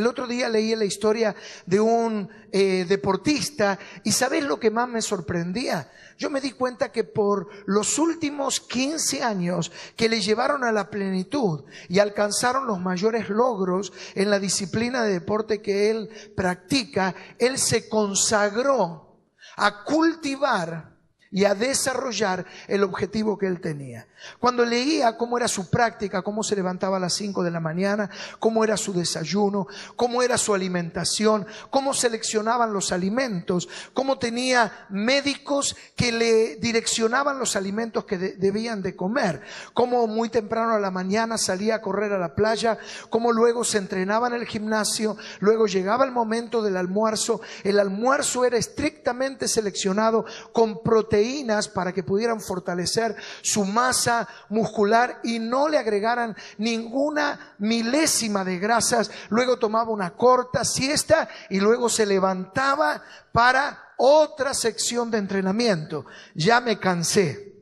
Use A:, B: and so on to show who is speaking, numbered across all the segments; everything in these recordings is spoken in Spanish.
A: El otro día leí la historia de un deportista y ¿sabés lo que más me sorprendía? Yo me di cuenta que por los últimos 15 años que le llevaron a la plenitud y alcanzaron los mayores logros en la disciplina de deporte que él practica, él se consagró a cultivar y a desarrollar el objetivo que él tenía. Cuando leía cómo era su práctica, cómo se levantaba a las 5 de la mañana, cómo era su desayuno, cómo era su alimentación, cómo seleccionaban los alimentos, cómo tenía médicos que le direccionaban los alimentos que debían de comer, cómo muy temprano a la mañana salía a correr a la playa, cómo luego se entrenaba en el gimnasio, luego llegaba el momento del almuerzo. El almuerzo era estrictamente seleccionado con proteínas para que pudieran fortalecer su masa muscular y no le agregaran ninguna milésima de grasas. Luego tomaba una corta siesta y luego se levantaba para otra sección de entrenamiento. Ya me cansé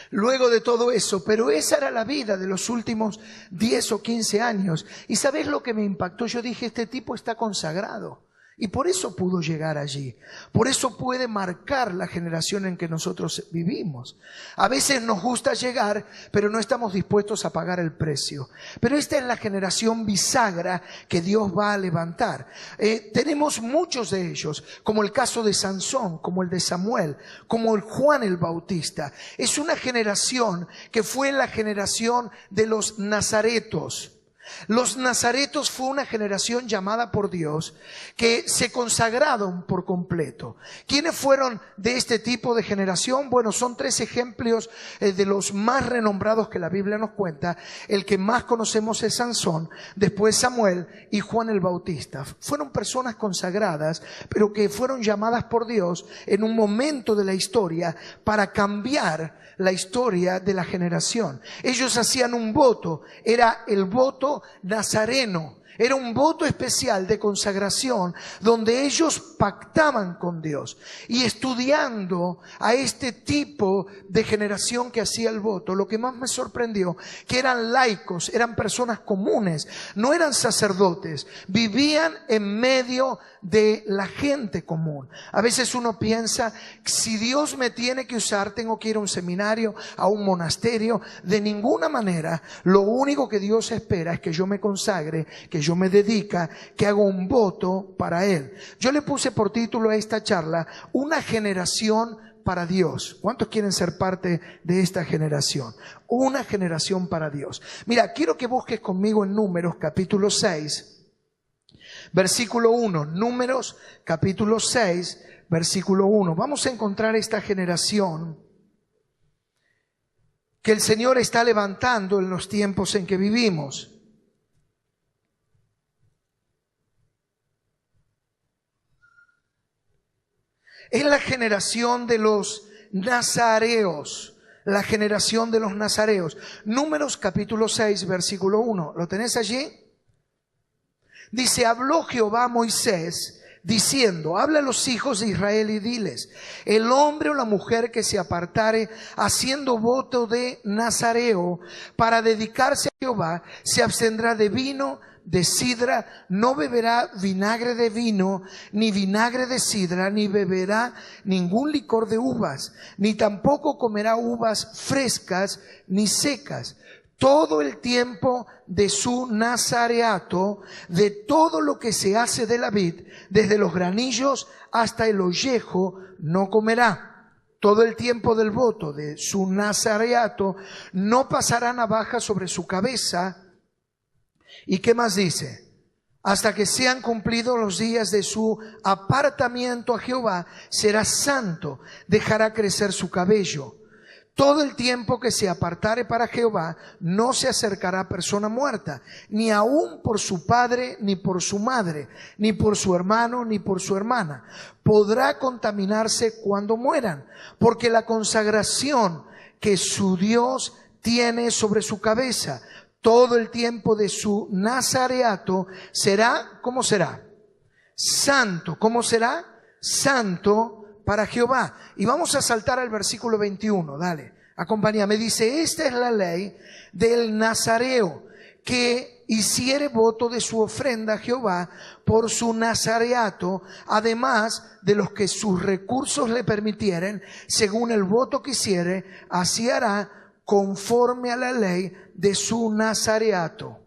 A: luego de todo eso, pero esa era la vida de los últimos 10 o 15 años. ¿Y sabés lo que me impactó? Yo dije, este tipo está consagrado. Y por eso pudo llegar allí. Por eso puede marcar la generación en que nosotros vivimos. A veces nos gusta llegar, pero no estamos dispuestos a pagar el precio. Pero esta es la generación bisagra que Dios va a levantar. Tenemos muchos de ellos, como el caso de Sansón, como el de Samuel, como el Juan el Bautista. Es una generación que fue la generación de los nazaretos. Los nazaretos fue una generación llamada por Dios que se consagraron por completo. ¿Quiénes fueron de este tipo de generación? Bueno, son 3 ejemplos de los más renombrados que la Biblia nos cuenta. El que más conocemos es Sansón, después Samuel y Juan el Bautista. Fueron personas consagradas, pero que fueron llamadas por Dios en un momento de la historia para cambiar la historia de la generación. Ellos hacían un voto, era el voto nazareno. Era un voto especial de consagración donde ellos pactaban con Dios. Y estudiando a este tipo de generación que hacía el voto, lo que más me sorprendió, que eran laicos, eran personas comunes, no eran sacerdotes, vivían en medio de la gente común. A veces uno piensa, si Dios me tiene que usar, tengo que ir a un seminario, a un monasterio. De ninguna manera. Lo único que Dios espera es que yo me consagre, que yo me dedique, que haga un voto para Él. Yo le puse por título a esta charla, una generación para Dios. ¿Cuántos quieren ser parte de esta generación? Una generación para Dios. Mira, quiero que busques conmigo en Números capítulo 6. Versículo 1, Números capítulo 6, versículo 1. Vamos a encontrar esta generación que el Señor está levantando en los tiempos en que vivimos. Es la generación de los nazareos. La generación de los nazareos. Números capítulo 6, versículo 1. ¿Lo tenés allí? Dice, habló Jehová a Moisés diciendo, habla a los hijos de Israel y diles, el hombre o la mujer que se apartare haciendo voto de nazareo para dedicarse a Jehová, se abstendrá de vino, de sidra, no beberá vinagre de vino, ni vinagre de sidra, ni beberá ningún licor de uvas, ni tampoco comerá uvas frescas ni secas. Todo el tiempo de su nazareato, de todo lo que se hace de la vid, desde los granillos hasta el ollejo, no comerá. Todo el tiempo del voto de su nazareato, no pasará navaja sobre su cabeza. ¿Y qué más dice? Hasta que sean cumplidos los días de su apartamiento a Jehová, será santo, dejará crecer su cabello. Todo el tiempo que se apartare para Jehová, no se acercará persona muerta, ni aun por su padre, ni por su madre, ni por su hermano, ni por su hermana. Podrá contaminarse cuando mueran, porque la consagración que su Dios tiene sobre su cabeza, todo el tiempo de su nazareato, será, ¿cómo será? Santo. ¿Cómo será? Santo para Jehová. Y vamos a saltar al versículo 21, dale, acompáñame. Dice, esta es la ley del nazareo, que hiciere voto de su ofrenda a Jehová por su nazareato, además de los que sus recursos le permitieren, según el voto que hiciere, así hará conforme a la ley de su nazareato.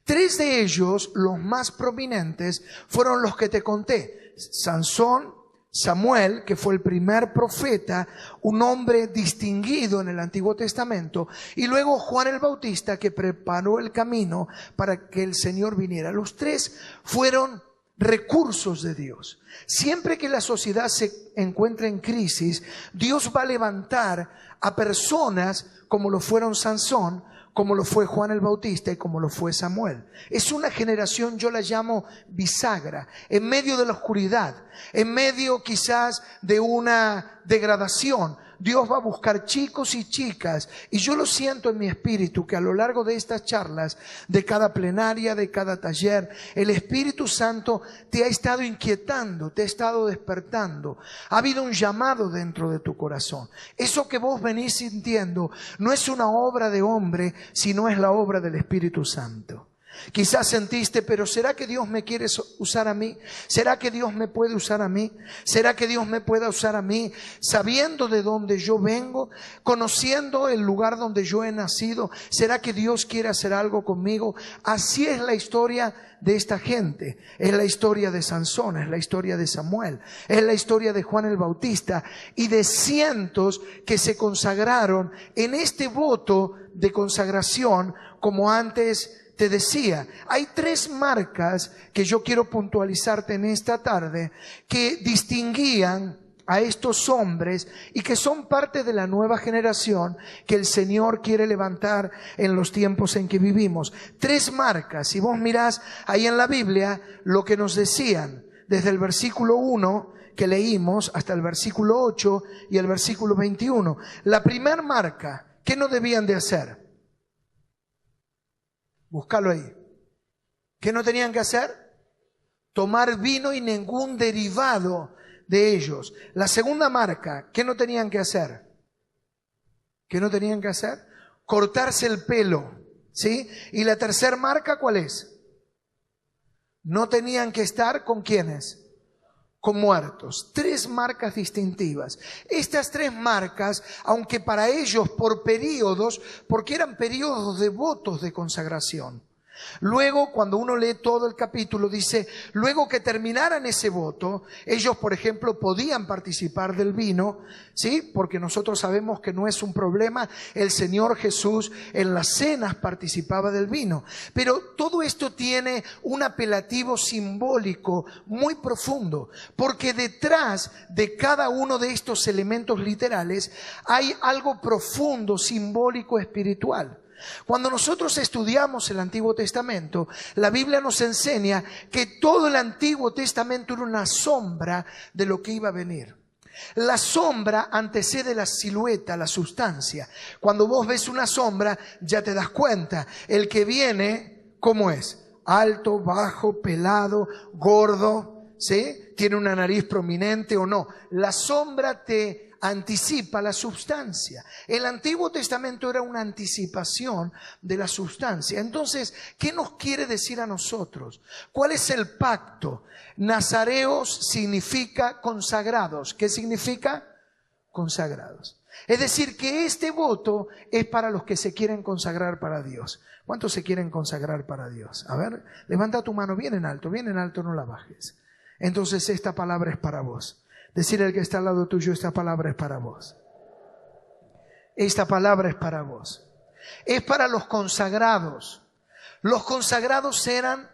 A: 3 de ellos, los más prominentes, fueron los que te conté: Sansón, Samuel, que fue el primer profeta, un hombre distinguido en el Antiguo Testamento, y luego Juan el Bautista, que preparó el camino para que el Señor viniera. Los 3 fueron recursos de Dios. Siempre que la sociedad se encuentra en crisis, Dios va a levantar a personas como lo fueron Sansón, como lo fue Juan el Bautista y como lo fue Samuel. Es una generación, yo la llamo bisagra, en medio de la oscuridad, en medio quizás de una degradación. Dios va a buscar chicos y chicas, y yo lo siento en mi espíritu, que a lo largo de estas charlas, de cada plenaria, de cada taller, el Espíritu Santo te ha estado inquietando, te ha estado despertando. Ha habido un llamado dentro de tu corazón. Eso que vos venís sintiendo no es una obra de hombre, sino es la obra del Espíritu Santo. Quizás sentiste, pero ¿será que Dios me quiere usar a mí? ¿Será que Dios me puede usar a mí? ¿Será que Dios me puede usar a mí sabiendo de dónde yo vengo, conociendo el lugar donde yo he nacido? ¿Será que Dios quiere hacer algo conmigo? Así es la historia de esta gente. Es la historia de Sansón, es la historia de Samuel, es la historia de Juan el Bautista y de cientos que se consagraron en este voto de consagración, como antes te decía. Hay 3 marcas que yo quiero puntualizarte en esta tarde, que distinguían a estos hombres y que son parte de la nueva generación que el Señor quiere levantar en los tiempos en que vivimos. 3 marcas. Si vos mirás ahí en la Biblia lo que nos decían, desde el versículo 1 que leímos hasta el versículo 8 y el versículo 21. La primera marca, ¿qué no debían de hacer? Búscalo ahí. ¿Qué no tenían que hacer? Tomar vino y ningún derivado de ellos. La segunda marca, ¿qué no tenían que hacer? ¿Qué no tenían que hacer? Cortarse el pelo, ¿sí? Y la tercera marca, ¿cuál es? No tenían que estar ¿con quiénes? Con muertos. 3 marcas distintivas. Estas 3 marcas, aunque para ellos por periodos, porque eran periodos de votos de consagración. Luego, cuando uno lee todo el capítulo, dice, luego que terminaran ese voto, ellos, por ejemplo, podían participar del vino, ¿sí? Porque nosotros sabemos que no es un problema. El Señor Jesús en las cenas participaba del vino. Pero todo esto tiene un apelativo simbólico muy profundo, porque detrás de cada uno de estos elementos literales hay algo profundo, simbólico, espiritual. Cuando nosotros estudiamos el Antiguo Testamento, la Biblia nos enseña que todo el Antiguo Testamento era una sombra de lo que iba a venir. La sombra antecede la silueta, la sustancia. Cuando vos ves una sombra, ya te das cuenta. El que viene, ¿cómo es? Alto, bajo, pelado, gordo, ¿sí? Tiene una nariz prominente o no. La sombra te anticipa la sustancia. El Antiguo Testamento era una anticipación de la sustancia. Entonces, ¿qué nos quiere decir a nosotros? ¿Cuál es el pacto? Nazareos significa consagrados. ¿Qué significa? Consagrados. Es decir, que este voto es para los que se quieren consagrar para Dios. ¿Cuántos se quieren consagrar para Dios? A ver, levanta tu mano bien en alto, no la bajes. Entonces esta palabra es para vos. Decirle al que está al lado tuyo, esta palabra es para vos. Esta palabra es para vos. Es para los consagrados. Los consagrados eran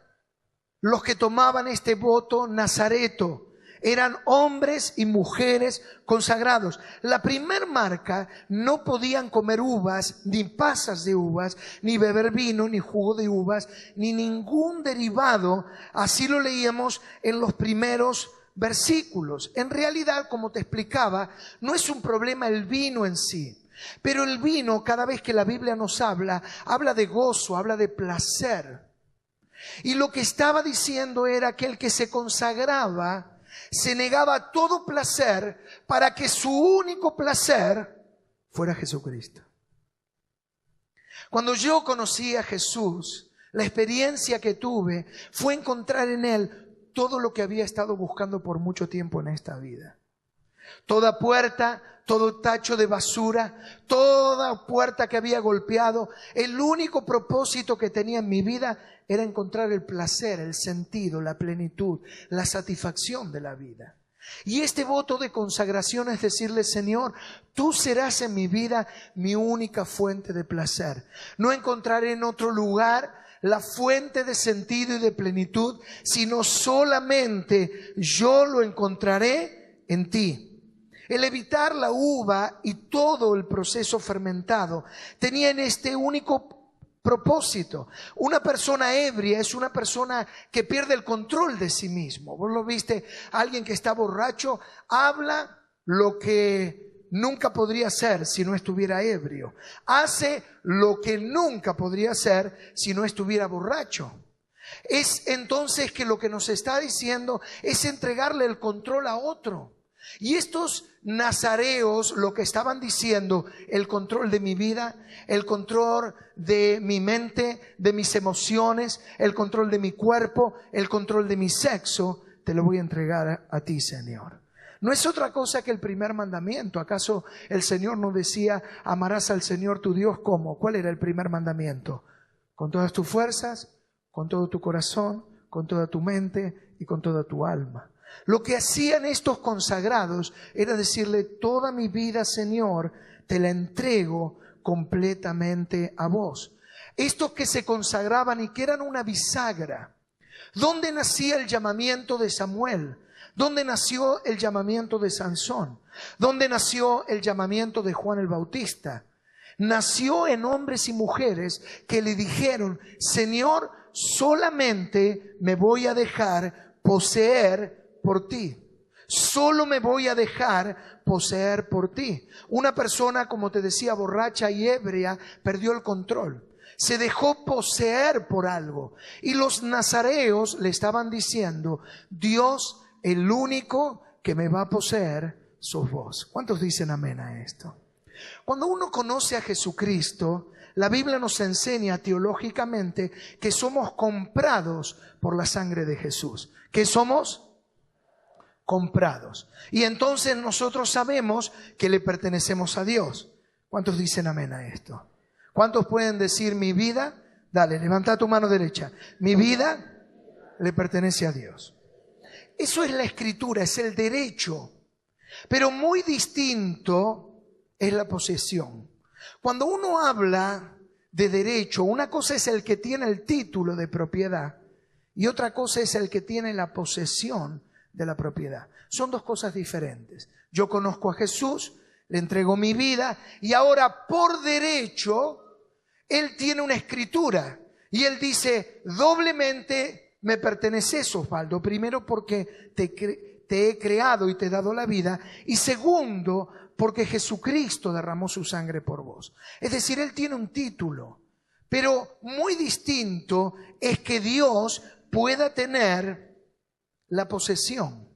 A: los que tomaban este voto nazareto. Eran hombres y mujeres consagrados. La primer marca, no podían comer uvas, ni pasas de uvas, ni beber vino, ni jugo de uvas, ni ningún derivado. Así lo leíamos en los primeros versículos. En realidad, como te explicaba, no es un problema el vino en sí. Pero el vino, cada vez que la Biblia nos habla de gozo, habla de placer. Y lo que estaba diciendo era que el que se consagraba se negaba a todo placer para que su único placer fuera Jesucristo. Cuando yo conocí a Jesús, la experiencia que tuve, fue encontrar en Él todo lo que había estado buscando por mucho tiempo en esta vida. Toda puerta, todo tacho de basura, toda puerta que había golpeado, el único propósito que tenía en mi vida era encontrar el placer, el sentido, la plenitud, la satisfacción de la vida. Y este voto de consagración es decirle: Señor, tú serás en mi vida mi única fuente de placer. No encontraré en otro lugar la fuente de sentido y de plenitud, sino solamente yo lo encontraré en ti. El evitar la uva y todo el proceso fermentado tenía en este único propósito. Una persona ebria es una persona que pierde el control de sí mismo. Vos lo viste, alguien que está borracho habla lo que nunca podría hacer si no estuviera ebrio. Hace lo que nunca podría hacer si no estuviera borracho. Es entonces que lo que nos está diciendo es entregarle el control a otro. Y estos nazareos lo que estaban diciendo: el control de mi vida, el control de mi mente, de mis emociones, el control de mi cuerpo, el control de mi sexo, te lo voy a entregar a ti, Señor. No es otra cosa que el primer mandamiento. ¿Acaso el Señor no decía: amarás al Señor tu Dios? ¿Cómo? ¿Cuál era el primer mandamiento? Con todas tus fuerzas, con todo tu corazón, con toda tu mente y con toda tu alma. Lo que hacían estos consagrados era decirle: toda mi vida, Señor, te la entrego completamente a vos. Estos que se consagraban y que eran una bisagra. ¿Dónde nacía el llamamiento de Samuel? ¿Dónde nació el llamamiento de Sansón? ¿Dónde nació el llamamiento de Juan el Bautista? Nació en hombres y mujeres que le dijeron: Señor, solamente me voy a dejar poseer por ti. Solo me voy a dejar poseer por ti. Una persona, como te decía, borracha y ebria, perdió el control. Se dejó poseer por algo. Y los nazareos le estaban diciendo: Dios, el único que me va a poseer sos vos. ¿Cuántos dicen amén a esto? Cuando uno conoce a Jesucristo, la Biblia nos enseña teológicamente que somos comprados por la sangre de Jesús. ¿Qué somos? Comprados. Y entonces nosotros sabemos que le pertenecemos a Dios. ¿Cuántos dicen amén a esto? ¿Cuántos pueden decir: mi vida? Dale, levanta tu mano derecha. Mi vida le pertenece a Dios. Eso es la escritura, es el derecho. Pero muy distinto es la posesión. Cuando uno habla de derecho, una cosa es el que tiene el título de propiedad y otra cosa es el que tiene la posesión de la propiedad. Son dos cosas diferentes. Yo conozco a Jesús, le entrego mi vida y ahora por derecho Él tiene una escritura y Él dice: doblemente me perteneces, Osvaldo. Primero, porque te he creado y te he dado la vida, y segundo, porque Jesucristo derramó su sangre por vos. Es decir, Él tiene un título, pero muy distinto es que Dios pueda tener la posesión.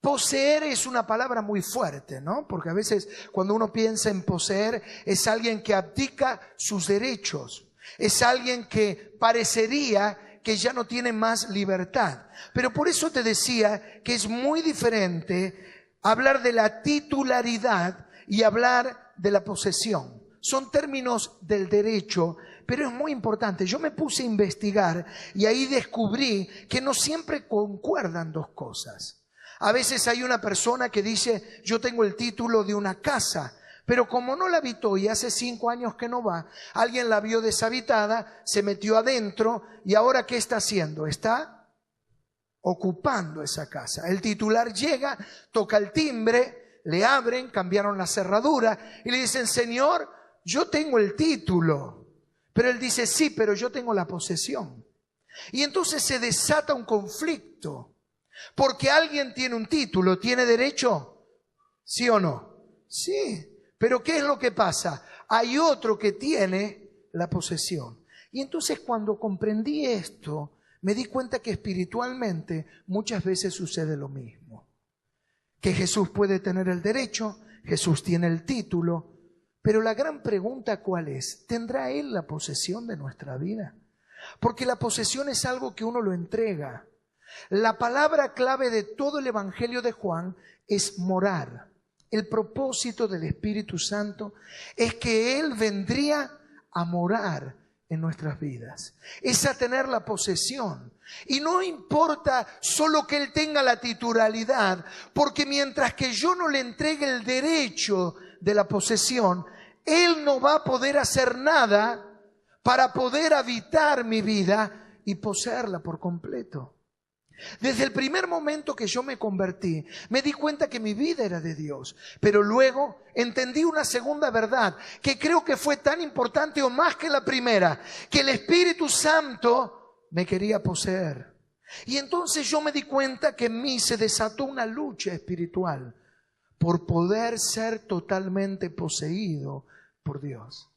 A: Poseer es una palabra muy fuerte, ¿no? Porque a veces cuando uno piensa en poseer es alguien que abdica sus derechos, es alguien que parecería que ya no tiene más libertad. Pero por eso te decía que es muy diferente hablar de la titularidad y hablar de la posesión. Son términos del derecho, pero es muy importante. Yo me puse a investigar y ahí descubrí que no siempre concuerdan dos cosas. A veces hay una persona que dice: yo tengo el título de una casa, pero como no la habitó y hace 5 años que no va, alguien la vio deshabitada, se metió adentro y ahora ¿qué está haciendo? Está ocupando esa casa. El titular llega, toca el timbre, le abren, cambiaron la cerradura y le dicen: Señor, yo tengo el título. Pero él dice: sí, pero yo tengo la posesión. Y entonces se desata un conflicto. Porque alguien tiene un título, ¿tiene derecho? ¿Sí o no? Sí. Pero ¿qué es lo que pasa? Hay otro que tiene la posesión. Y entonces cuando comprendí esto, me di cuenta que espiritualmente muchas veces sucede lo mismo. Que Jesús puede tener el derecho, Jesús tiene el título, pero la gran pregunta ¿cuál es? ¿Tendrá Él la posesión de nuestra vida? Porque la posesión es algo que uno lo entrega. La palabra clave de todo el Evangelio de Juan es morar. El propósito del Espíritu Santo es que Él vendría a morar en nuestras vidas. Es a tener la posesión. Y no importa solo que Él tenga la titularidad, porque mientras que yo no le entregue el derecho de la posesión, Él no va a poder hacer nada para poder habitar mi vida y poseerla por completo. Desde el primer momento que yo me convertí, me di cuenta que mi vida era de Dios. Pero luego entendí una segunda verdad, que creo que fue tan importante o más que la primera, que el Espíritu Santo me quería poseer. Y entonces yo me di cuenta que en mí se desató una lucha espiritual por poder ser totalmente poseído por Dios.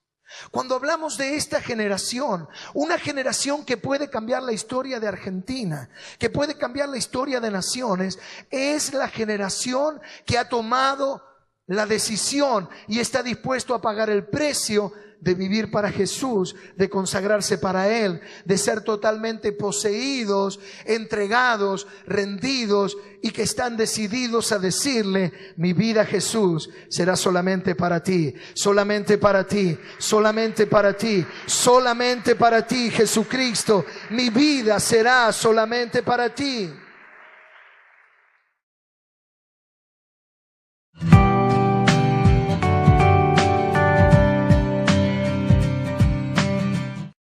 A: Cuando hablamos de esta generación, una generación que puede cambiar la historia de Argentina, que puede cambiar la historia de naciones, es la generación que ha tomado la decisión y está dispuesto a pagar el precio de vivir para Jesús, de consagrarse para Él, de ser totalmente poseídos, entregados, rendidos y que están decididos a decirle: mi vida, Jesús, será solamente para ti, solamente para ti, solamente para ti, solamente para ti, Jesucristo. Mi vida será solamente para ti.